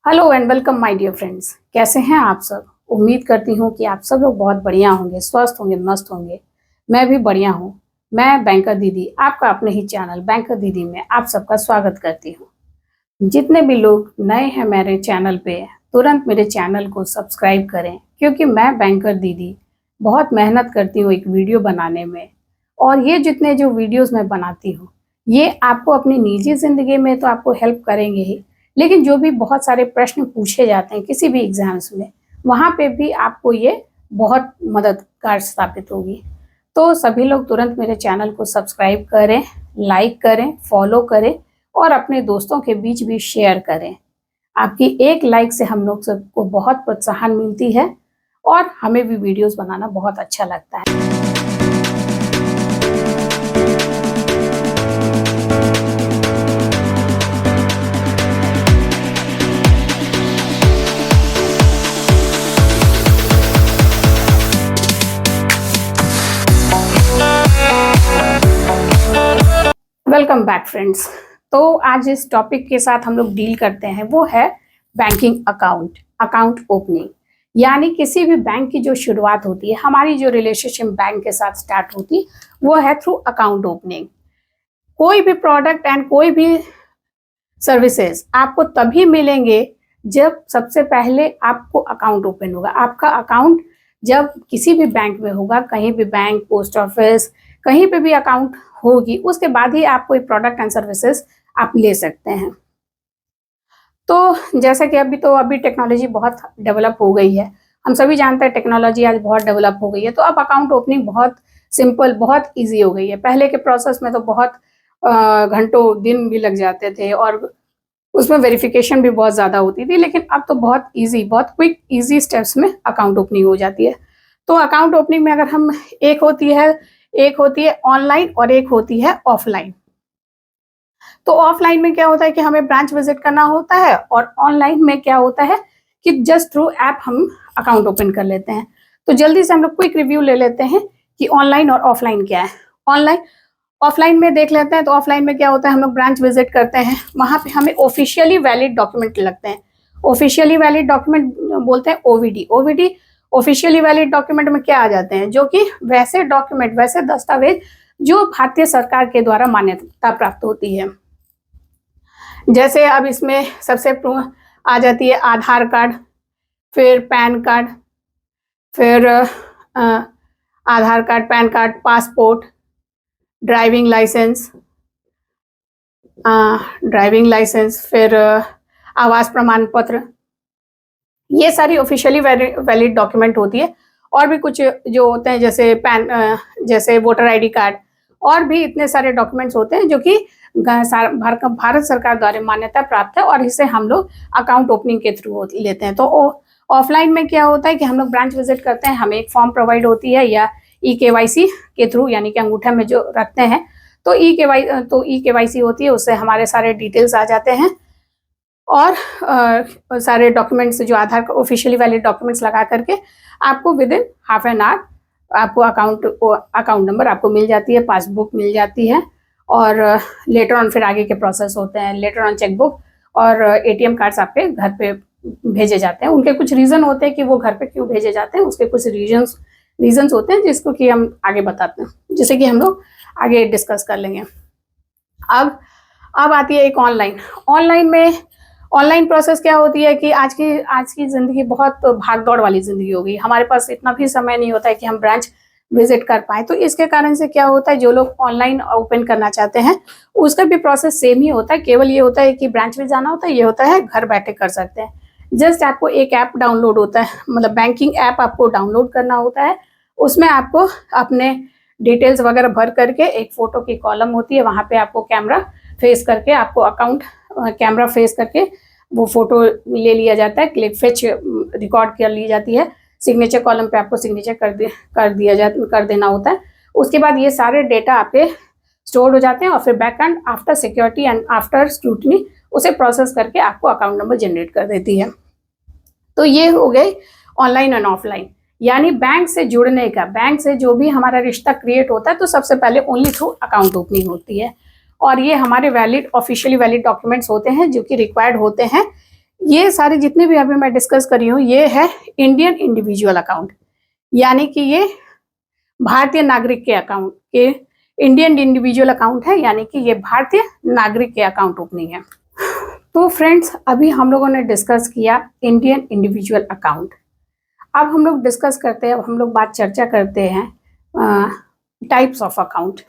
Hello and welcome my dear friends. कैसे हैं आप सब? उम्मीद करती हूँ कि आप सब लोग बहुत बढ़िया होंगे, स्वस्थ होंगे, मस्त होंगे। मैं भी बढ़िया हूँ। मैं बैंकर दीदी, आपका अपने ही चैनल बैंकर दीदी में आप सबका स्वागत करती हूँ। जितने भी लोग नए हैं मेरे चैनल पे, तुरंत मेरे चैनल को सब्सक्राइब करें, क्योंकि मैं बैंकर दीदी बहुत मेहनत करती हूँ एक वीडियो बनाने में। और ये जितने जो वीडियोज़ मैं बनाती हूँ, ये आपको अपनी निजी ज़िंदगी में तो आपको हेल्प करेंगे ही, लेकिन जो भी बहुत सारे प्रश्न पूछे जाते हैं किसी भी एग्जाम्स में, वहाँ पे भी आपको ये बहुत मददगार साबित होगी। तो सभी लोग तुरंत मेरे चैनल को सब्सक्राइब करें, लाइक करें, फॉलो करें और अपने दोस्तों के बीच भी शेयर करें। आपकी एक लाइक से हम लोग सबको बहुत प्रोत्साहन मिलती है और हमें भी वीडियोस बनाना बहुत अच्छा लगता है। Welcome back friends. तो आज इस टॉपिक के साथ हम लोग डील करते हैं, वो है बैंकिंग अकाउंट ओपनिंग। यानी किसी भी बैंक की जो शुरुआत होती है, हमारी जो रिलेशनशिप बैंक के साथ स्टार्ट होती वो है थ्रू अकाउंट ओपनिंग। कोई भी प्रोडक्ट एंड कोई भी सर्विसेज आपको तभी मिलेंगे जब सबसे पहले आपको अकाउंट ओपन होगा। आपका अकाउंट जब किसी भी बैंक में होगा, कहीं भी बैंक, पोस्ट ऑफिस, कहीं पे भी अकाउंट होगी, उसके बाद ही आप कोई प्रोडक्ट एंड सर्विसेज आप ले सकते हैं। तो जैसा कि अभी टेक्नोलॉजी बहुत डेवलप हो गई है, हम सभी जानते हैं टेक्नोलॉजी आज बहुत डेवलप हो गई है। तो अब अकाउंट ओपनिंग बहुत सिंपल, बहुत ईजी हो गई है। पहले के प्रोसेस में तो बहुत घंटों दिन भी लग जाते थे और उसमें वेरिफिकेशन भी बहुत ज़्यादा होती थी, लेकिन अब तो बहुत ईजी, बहुत क्विक ईजी स्टेप्स में अकाउंट ओपनिंग हो जाती है। तो अकाउंट ओपनिंग में अगर हम एक होती है ऑनलाइन और एक होती है ऑफलाइन। तो ऑफलाइन में क्या होता है कि हमें ब्रांच विजिट करना होता है, और ऑनलाइन में क्या होता है कि जस्ट थ्रू ऐप हम अकाउंट ओपन कर लेते हैं। तो जल्दी से हम लोग क्विक रिव्यू ले लेते हैं कि ऑनलाइन और ऑफलाइन क्या है। ऑफलाइन में देख लेते हैं। तो ऑफलाइन में क्या होता है, हम लोग ब्रांच विजिट करते हैं, वहां पे हमें ऑफिशियली वैलिड डॉक्यूमेंट लगते हैं। ऑफिशियली वैलिड डॉक्यूमेंट बोलते हैं ओवीडी। ऑफिशियली वैलिड डॉक्यूमेंट में क्या आ जाते हैं, जो कि वैसे डॉक्यूमेंट, वैसे दस्तावेज जो भारतीय सरकार के द्वारा मान्यता प्राप्त होती है। जैसे अब इसमें सबसे आ जाती है आधार कार्ड, फिर पैन कार्ड, फिर Aadhaar card, PAN card, passport, driving licence, फिर आवास प्रमाण पत्र। ये सारी ऑफिशियली वैलिड डॉक्यूमेंट होती है। और भी कुछ जो होते हैं, जैसे वोटर आईडी कार्ड, और भी इतने सारे डॉक्यूमेंट्स होते हैं जो कि भारत सरकार द्वारा मान्यता प्राप्त है, और इसे हम लोग अकाउंट ओपनिंग के थ्रू लेते हैं। तो ऑफलाइन में क्या होता है कि हम लोग ब्रांच विजिट करते हैं, हमें एक फॉर्म प्रोवाइड होती है, या ई-केवाईसी के थ्रू, यानी कि अंगूठा में जो रखते हैं, तो ई-केवाईसी होती है, उससे हमारे सारे डिटेल्स आ जाते हैं। और सारे डॉक्यूमेंट्स जो आधार का ऑफिशियली वैलिड डॉक्यूमेंट्स लगा करके आपको with in half an hour आपको अकाउंट नंबर आपको मिल जाती है, पासबुक मिल जाती है, और लेटर ऑन फिर आगे के प्रोसेस होते हैं। लेटर ऑन चेकबुक और एटीएम कार्ड्स आपके घर पे भेजे जाते हैं। उनके कुछ रीज़न होते हैं कि वो घर पे क्यों भेजे जाते हैं, उसके कुछ रीजंस होते हैं, जिसको कि हम आगे बताते हैं, जिसे कि हम लोग आगे डिस्कस कर लेंगे। अब आती है एक ऑनलाइन प्रोसेस। क्या होती है कि आज की ज़िंदगी बहुत भाग दौड़ वाली ज़िंदगी हो गई। हमारे पास इतना भी समय नहीं होता है कि हम ब्रांच विजिट कर पाए। तो इसके कारण से क्या होता है, जो लोग ऑनलाइन ओपन करना चाहते हैं उसका भी प्रोसेस सेम ही होता है। केवल ये होता है कि ब्रांच में जाना होता है, ये होता है घर बैठे कर सकते हैं। जस्ट आपको एक ऐप डाउनलोड होता है, मतलब बैंकिंग ऐप आपको डाउनलोड करना होता है। उसमें आपको अपने डिटेल्स वगैरह भर करके, एक फ़ोटो की कॉलम होती है, वहाँ पे आपको कैमरा फेस करके, आपको कैमरा फेस करके वो फोटो ले लिया जाता है, क्लिक फेच रिकॉर्ड कर ली जाती है। सिग्नेचर कॉलम पे आपको सिग्नेचर कर देना होता है। उसके बाद ये सारे डेटा आपके स्टोर हो जाते हैं, और फिर back and after security and after scrutiny उसे प्रोसेस करके आपको अकाउंट नंबर जनरेट कर देती है। तो ये हो गई ऑनलाइन एंड ऑफलाइन। यानी बैंक से जुड़ने का, बैंक से जो भी हमारा रिश्ता क्रिएट होता है, तो सबसे पहले ओनली थ्रू अकाउंट ओपनिंग होती है। और ये हमारे ऑफिशियली वैलिड डॉक्यूमेंट्स होते हैं जो कि रिक्वायर्ड होते हैं। ये सारे जितने भी अभी मैं डिस्कस कर रही हूँ ये है इंडियन इंडिविजुअल अकाउंट, यानी कि ये भारतीय नागरिक के अकाउंट के इंडियन इंडिविजुअल अकाउंट है, यानी कि ये भारतीय नागरिक के अकाउंट ओपनिंग है। तो फ्रेंड्स अभी हम लोगों ने डिस्कस किया इंडियन इंडिविजुअल अकाउंट। अब हम लोग डिस्कस करते हैं, अब हम लोग बात चर्चा करते हैं टाइप्स ऑफ अकाउंट।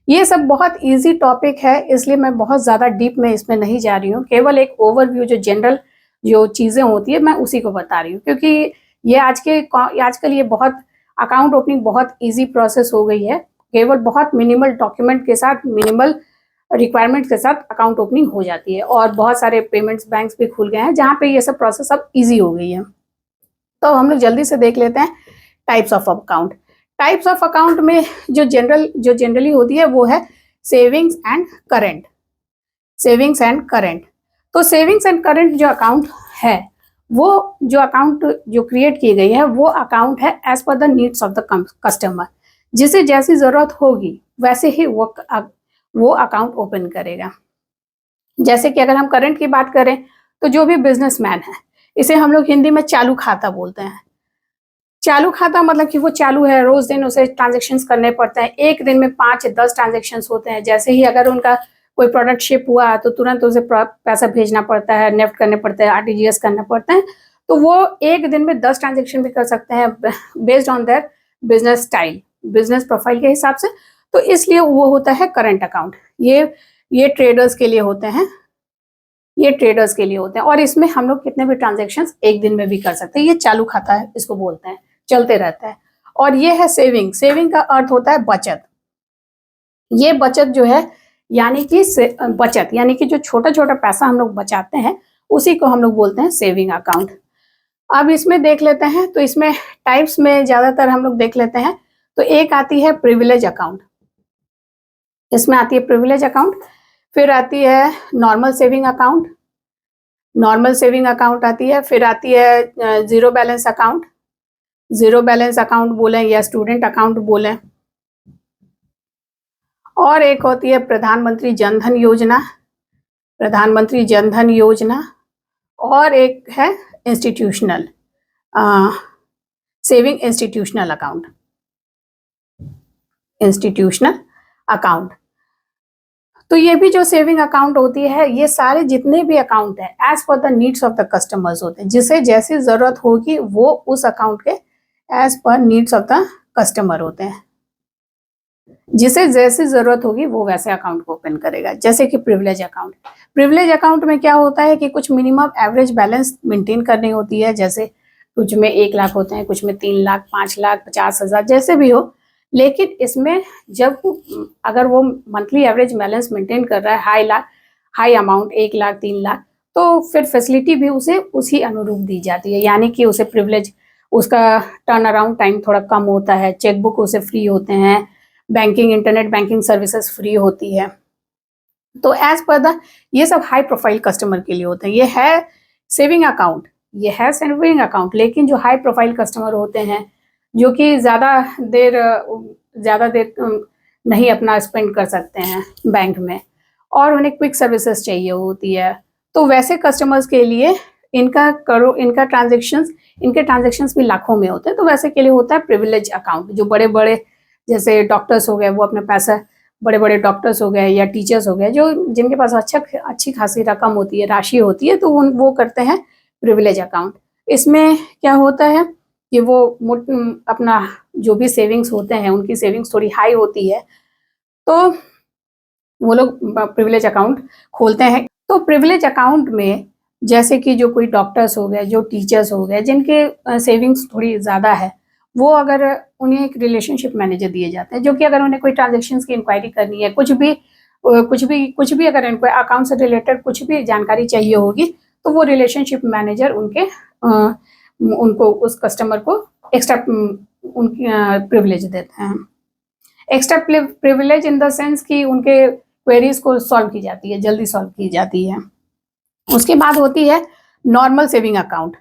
ये सब बहुत इजी टॉपिक है, इसलिए मैं बहुत ज़्यादा डीप में इसमें नहीं जा रही हूँ, केवल एक ओवरव्यू जो जनरल जो चीज़ें होती है मैं उसी को बता रही हूँ, क्योंकि ये आजकल ये बहुत अकाउंट ओपनिंग बहुत इजी प्रोसेस हो गई है। केवल बहुत मिनिमल डॉक्यूमेंट के साथ, मिनिमल रिक्वायरमेंट के साथ अकाउंट ओपनिंग हो जाती है, और बहुत सारे पेमेंट्स बैंक्स भी खुल गए हैं जहाँ पे ये सब प्रोसेस अब ईजी हो गई है। तो हम लोग जल्दी से देख लेते हैं types of account. Types of account में जो जनरली होती है वो है savings and current. Savings and current, तो सेविंग्स एंड करंट जो अकाउंट है, वो जो अकाउंट जो क्रिएट की गई है वो अकाउंट है as per the needs of the customer. जिसे जैसी जरूरत होगी वैसे ही वो अकाउंट ओपन करेगा। जैसे कि अगर हम करंट की बात करें तो जो भी बिजनेसमैन है, इसे हम लोग हिंदी में चालू खाता बोलते हैं। चालू खाता मतलब कि वो चालू है, रोज दिन उसे ट्रांजेक्शंस करने पड़ते हैं। एक दिन में 5-10 ट्रांजेक्शंस होते हैं। जैसे ही अगर उनका कोई प्रोडक्ट शिप हुआ तो तुरंत उसे पैसा भेजना पड़ता है, नेफ्ट करने पड़ते हैं, आरटीजीएस करना पड़ता है। तो वो एक दिन में 10 ट्रांजेक्शन भी कर सकते हैं based on their business style, business profile के हिसाब से। तो इसलिए वो होता है करंट अकाउंट। ये ट्रेडर्स के लिए होते हैं, ये ट्रेडर्स के लिए होते हैं, और इसमें हम लोग कितने भी ट्रांजेक्शन्स एक दिन में भी कर सकते हैं। ये चालू खाता है, इसको बोलते हैं, चलते रहता है। और ये है सेविंग। सेविंग का अर्थ होता है बचत। ये बचत जो है यानी कि बचत यानी कि जो छोटा छोटा पैसा हम लोग बचाते हैं उसी को हम लोग बोलते हैं सेविंग अकाउंट। अब इसमें देख लेते हैं, तो इसमें टाइप्स में ज्यादातर हम लोग देख लेते हैं। तो एक आती है प्रिविलेज अकाउंट, इसमें आती है प्रिविलेज अकाउंट। फिर आती है normal saving account, normal saving account आती है। फिर आती है zero balance account, zero balance account बोलें या स्टूडेंट अकाउंट बोलें। और एक होती है प्रधानमंत्री जनधन योजना, प्रधानमंत्री जनधन योजना। और एक है institutional saving institutional account, institutional account. तो ये भी जो सेविंग अकाउंट होती है, ये सारे जितने भी अकाउंट है as per the needs of the customers होते हैं। जिसे जैसी जरूरत होगी वो उस अकाउंट के as per needs of the customer होते हैं। जिसे जैसी जरूरत होगी वो वैसे अकाउंट को ओपन करेगा। जैसे कि प्रिविलेज अकाउंट, प्रिविलेज अकाउंट में क्या होता है कि कुछ मिनिमम एवरेज बैलेंस मेंटेन करनी होती है। जैसे कुछ में 1 लाख होते हैं, कुछ में 3 लाख, 5 लाख, 50,000, जैसे भी हो। लेकिन इसमें जब अगर वो मंथली एवरेज बैलेंस मेंटेन कर रहा है हाई अमाउंट 1 लाख, 3 लाख, तो फिर फैसिलिटी भी उसे उसी अनुरूप दी जाती है। यानी कि उसे प्रिविलेज, उसका टर्न अराउंड टाइम थोड़ा कम होता है, चेकबुक उसे फ्री होते हैं, banking, internet banking services free होती है। तो एज पर द ये सब हाई प्रोफाइल कस्टमर के लिए होते हैं। ये है सेविंग अकाउंट, ये है सेविंग अकाउंट। लेकिन जो हाई प्रोफाइल कस्टमर होते हैं, जो कि ज़्यादा देर नहीं अपना स्पेंड कर सकते हैं बैंक में, और उन्हें क्विक सर्विसेज चाहिए होती है, तो वैसे कस्टमर्स के लिए इनके ट्रांजेक्शन्स भी लाखों में होते हैं। तो वैसे के लिए होता है प्रिविलेज अकाउंट। जो बड़े बड़े जैसे डॉक्टर्स हो गए, वो अपने पैसा, बड़े बड़े डॉक्टर्स हो गए या टीचर्स हो गए, जिनके पास अच्छी खासी रकम होती है, राशि होती है, तो वो करते हैं प्रिविलेज अकाउंट। इसमें क्या होता है कि वो अपना जो भी सेविंग्स होते हैं, उनकी सेविंग्स थोड़ी हाई होती है, तो वो लोग प्रिविलेज अकाउंट खोलते हैं। तो प्रिविलेज अकाउंट में जैसे कि जो कोई डॉक्टर्स हो गए, जो टीचर्स हो गए, जिनके सेविंग्स थोड़ी ज़्यादा है, वो अगर उन्हें एक रिलेशनशिप मैनेजर दिए जाते हैं, जो कि अगर उन्हें कोई ट्रांजेक्शन्स की इंक्वायरी करनी है, कुछ भी अगर इनको अकाउंट से रिलेटेड कुछ भी जानकारी चाहिए होगी, तो वो रिलेशनशिप मैनेजर उनको उस कस्टमर को एक्स्ट्रा उनकी प्रिविलेज देते हैं। Extra privilege in the sense कि उनके क्वेरीज को सॉल्व की जाती है, जल्दी सॉल्व की जाती है। उसके बाद होती है नॉर्मल सेविंग अकाउंट।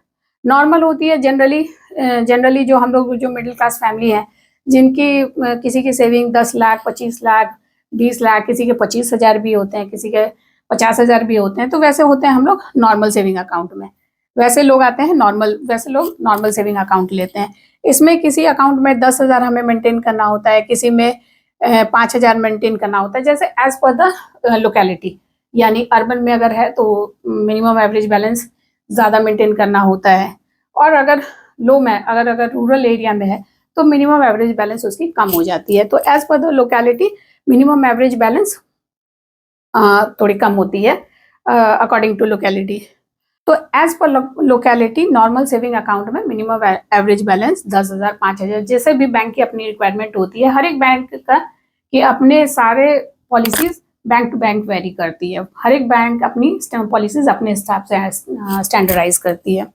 नॉर्मल होती है जनरली जो हम लोग जो मिडिल क्लास फैमिली है, जिनकी किसी की सेविंग 10 लाख, 25 लाख, 20 लाख, किसी के 25,000 भी होते हैं, किसी के 50,000 भी होते हैं, तो वैसे होते हैं हम लोग नॉर्मल सेविंग अकाउंट में। वैसे लोग आते हैं नॉर्मल, वैसे लोग नॉर्मल सेविंग अकाउंट लेते हैं। इसमें किसी अकाउंट में 10,000 हमें मेंटेन करना होता है, किसी में 5,000 मेंटेन करना होता है, जैसे एज पर द लोकेलिटी। यानी अर्बन में अगर है तो मिनिमम एवरेज बैलेंस ज़्यादा मेंटेन करना होता है, और अगर लो में अगर रूरल एरिया में है तो मिनिमम एवरेज बैलेंस उसकी कम हो जाती है। तो as per the locality minimum average balance थोड़ी कम होती है अकॉर्डिंग टू लोकेलिटी। तो as per locality normal saving account में मिनिमम एवरेज बैलेंस 10,000, 5,000, जैसे भी बैंक की अपनी रिक्वायरमेंट होती है। हर एक बैंक का कि अपने सारे policies bank to bank vary करती है। हर एक बैंक अपनी पॉलिसीज अपने हिसाब से स्टैंडर्डाइज करती है।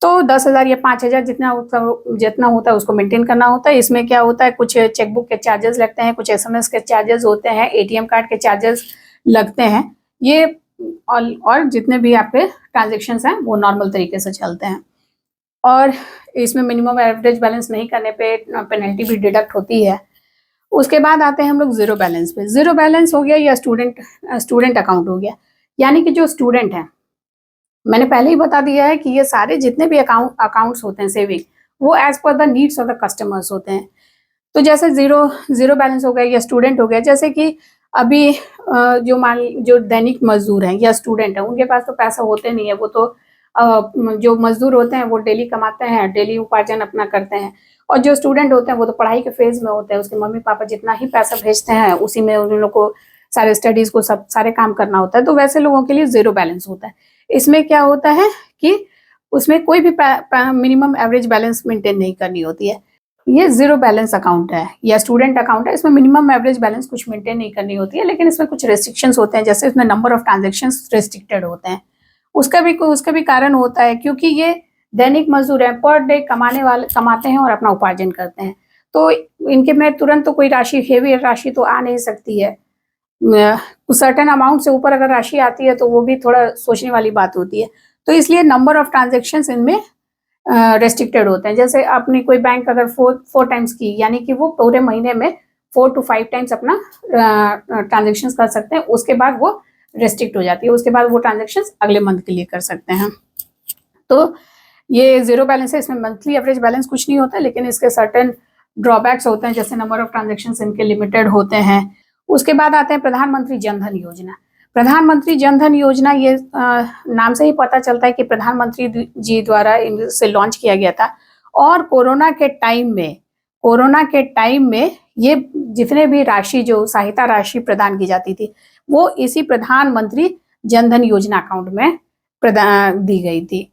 तो 10,000 या 5,000 जितना होता है उसको मेंटेन करना होता है। इसमें क्या होता है, कुछ चेकबुक के चार्जेस लगते हैं, कुछ SMS के चार्जेस होते हैं, ATM कार्ड के चार्जेस लगते हैं। ये और जितने भी आपके ट्रांजेक्शन्स हैं वो नॉर्मल तरीके से चलते हैं। और इसमें मिनिमम एवरेज बैलेंस नहीं करने पे पेनल्टी भी डिडक्ट होती है। उसके बाद आते हैं हम लोग जीरो बैलेंस पे। जीरो बैलेंस हो गया या स्टूडेंट अकाउंट हो गया। यानी कि जो स्टूडेंट है, मैंने पहले ही बता दिया है कि ये सारे जितने भी अकाउंट्स होते हैं सेविंग, वो as per the needs of the customers होते हैं। तो जैसे जीरो बैलेंस हो गया या स्टूडेंट हो गया, जैसे कि अभी जो दैनिक मजदूर हैं या स्टूडेंट हैं, उनके पास तो पैसा होते नहीं है। वो तो जो मजदूर होते हैं वो डेली कमाते हैं, डेली उपार्जन अपना करते हैं। और जो स्टूडेंट होते हैं वो तो पढ़ाई के फेज में होते हैं, उसके मम्मी पापा जितना ही पैसा भेजते हैं उसी में उन लोगों को सारे स्टडीज को सारे काम करना होता है। तो वैसे लोगों के लिए जीरो बैलेंस होता है। इसमें क्या होता है कि उसमें कोई भी मिनिमम एवरेज बैलेंस मेंटेन नहीं करनी होती है। ये जीरो बैलेंस अकाउंट है या स्टूडेंट अकाउंट है, इसमें मिनिमम एवरेज बैलेंस कुछ मेंटेन नहीं करनी होती है, लेकिन इसमें कुछ रेस्ट्रिक्शंस होते हैं। जैसे इसमें नंबर ऑफ ट्रांजेक्शन्स रेस्ट्रिक्टेड होते हैं। उसका भी कारण होता है, क्योंकि ये दैनिक मजदूर है, पर डे कमाते हैं और अपना उपार्जन करते हैं। तो इनके में तुरंत तो कोई हेवी राशि तो आ नहीं सकती है। सर्टेन अमाउंट से ऊपर अगर राशि आती है तो वो भी थोड़ा सोचने वाली बात होती है। तो इसलिए नंबर ऑफ ट्रांजेक्शन्स इनमें रेस्ट्रिक्टेड होते हैं। जैसे अपनी कोई बैंक अगर 4 टाइम्स की, यानी कि वो पूरे महीने में 4 to 5 टाइम्स अपना ट्रांजेक्शन्स कर सकते हैं, उसके बाद वो रेस्ट्रिक्ट हो जाती है। उसके बाद वो ट्रांजेक्शन्स अगले मंथ के लिए कर सकते हैं। तो ये जीरो बैलेंस है, इसमें मंथली एवरेज बैलेंस कुछ नहीं होता, लेकिन इसके सर्टेन ड्रॉबैक्स होते हैं, जैसे नंबर ऑफ ट्रांजेक्शन्स इनके लिमिटेड होते हैं। उसके बाद आते हैं प्रधानमंत्री जन धन योजना। प्रधानमंत्री जन धन योजना, ये नाम से ही पता चलता है कि प्रधानमंत्री जी द्वारा इसे लॉन्च किया गया था। और कोरोना के टाइम में ये जितने भी राशि, जो सहायता राशि प्रदान की जाती थी, वो इसी प्रधानमंत्री जन धन योजना अकाउंट में दी गई थी।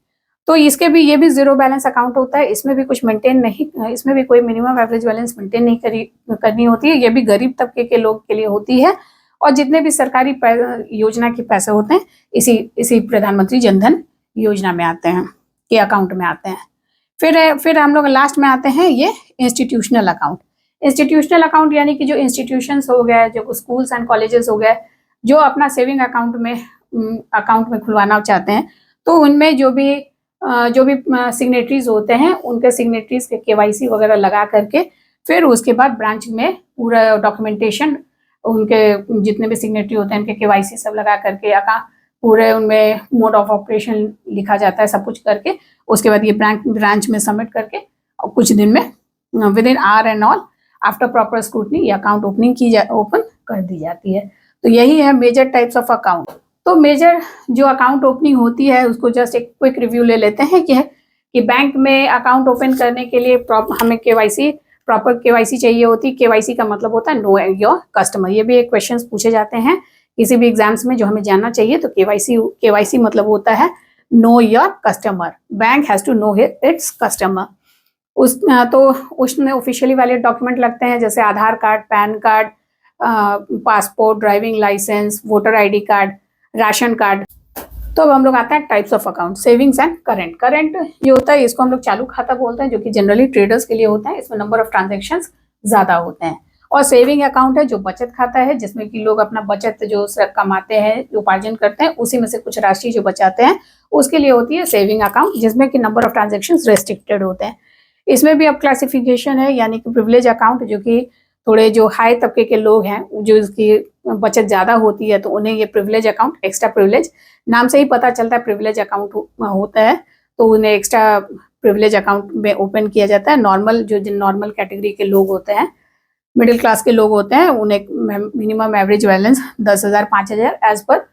तो ये भी जीरो बैलेंस अकाउंट होता है। इसमें भी कुछ मेंटेन नहीं, इसमें भी कोई मिनिमम एवरेज बैलेंस मेंटेन नहीं करनी होती है। ये भी गरीब तबके के लोग के लिए होती है। और जितने भी सरकारी योजना के पैसे होते हैं इसी प्रधानमंत्री जन धन योजना में आते हैं, के अकाउंट में आते हैं। फिर हम लोग लास्ट में आते हैं ये इंस्टीट्यूशनल अकाउंट। इंस्टीट्यूशनल अकाउंट यानी कि जो इंस्टीट्यूशंस हो गए, जो स्कूल्स एंड कॉलेजेस हो गए, जो अपना सेविंग अकाउंट में खुलवाना चाहते हैं, तो उनमें जो भी सिग्नेटरीज होते हैं, उनके सिग्नेटरीज के KYC वगैरह लगा करके, फिर उसके बाद ब्रांच में पूरा डॉक्यूमेंटेशन, उनके जितने भी सिग्नेटरी होते हैं उनके KYC सब लगा करके, पूरे उनमें मोड ऑफ ऑपरेशन लिखा जाता है, सब कुछ करके उसके बाद ये ब्रांच में सबमिट करके, और कुछ दिन में with in our and all after proper scrutiny ये अकाउंट ओपन कर दी जाती है। तो यही है मेजर टाइप्स ऑफ अकाउंट। तो मेजर जो अकाउंट ओपनिंग होती है उसको जस्ट एक क्विक रिव्यू ले लेते हैं कि बैंक में अकाउंट ओपन करने के लिए हमें प्रॉपर KYC चाहिए होती है। KYC का मतलब होता है नो योर कस्टमर। ये भी एक क्वेश्चन पूछे जाते हैं किसी भी एग्जाम्स में, जो हमें जानना चाहिए। तो KYC मतलब होता है know your customer. Bank has to know its customer. उसमें ऑफिशियली वैलिड डॉक्यूमेंट लगते हैं, जैसे Aadhaar card, PAN card, passport, driving licence, voter ID card, ration card. तो अब हम लोग आते हैं types of account, savings and current. Current ये होता है, इसको हम लोग चालू खाता बोलते हैं, जो कि जनरली ट्रेडर्स के लिए होता है। इसमें नंबर ऑफ ट्रांजेक्शन्स ज्यादा होते हैं। और सेविंग अकाउंट है जो बचत खाता है, जिसमें कि लोग अपना बचत जो कमाते हैं, उपार्जन करते हैं, उसी में से कुछ राशि जो बचाते हैं, उसके लिए होती है सेविंग अकाउंट, जिसमें कि नंबर ऑफ ट्रांजेक्शन्स रेस्ट्रिक्टेड होते हैं। इसमें भी अब क्लासिफिकेशन है, यानी कि प्रिविलेज अकाउंट, जो कि थोड़े जो हाई तबके के लोग हैं, जो इसकी बचत ज़्यादा होती है, तो उन्हें ये प्रिविलेज अकाउंट, एक्स्ट्रा प्रिविलेज, नाम से ही पता चलता है प्रिविलेज अकाउंट होता है, तो उन्हें एक्स्ट्रा प्रिविलेज अकाउंट में ओपन किया जाता है। नॉर्मल जो नॉर्मल कैटेगरी के लोग होते हैं, मिडिल क्लास के लोग होते हैं, उन्हें minimum average balance 10,000 5,000 as per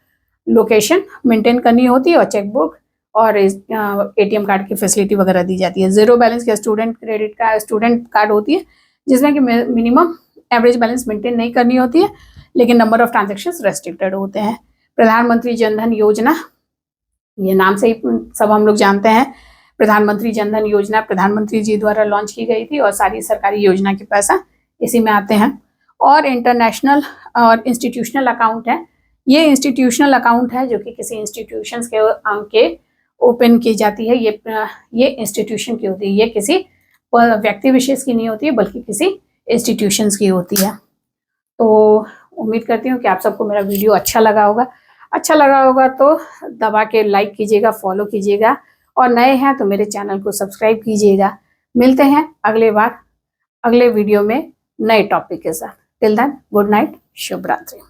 location maintain करनी होती है, और चेकबुक और एटीएम कार्ड की फैसिलिटी वगैरह दी जाती है। जीरो बैलेंस या स्टूडेंट क्रेडिट का स्टूडेंट कार्ड होती है, जिसमें कि मिनिमम एवरेज बैलेंस मेंटेन नहीं करनी होती है, लेकिन नंबर ऑफ ट्रांजेक्शन्स रेस्ट्रिक्टेड होते हैं। प्रधानमंत्री जनधन योजना, ये नाम से ही सब हम लोग जानते हैं। प्रधानमंत्री जनधन योजना प्रधानमंत्री जी द्वारा लॉन्च की गई थी, और सारी सरकारी योजना के पैसा इसी में आते हैं। और इंटरनेशनल और इंस्टीट्यूशनल अकाउंट है, ये इंस्टीट्यूशनल अकाउंट है जो कि किसी इंस्टीट्यूशंस के ओपन की जाती है। ये इंस्टीट्यूशन की होती है, ये किसी व्यक्ति विशेष की नहीं होती है, बल्कि किसी इंस्टीट्यूशंस की होती है। तो उम्मीद करती हूँ कि आप सबको मेरा वीडियो अच्छा लगा होगा तो दबा के लाइक कीजिएगा, फॉलो कीजिएगा, और नए हैं तो मेरे चैनल को सब्सक्राइब कीजिएगा। मिलते हैं अगले वीडियो में नए टॉपिक के साथ। टिल देन, गुड नाइट, शुभ रात्रि।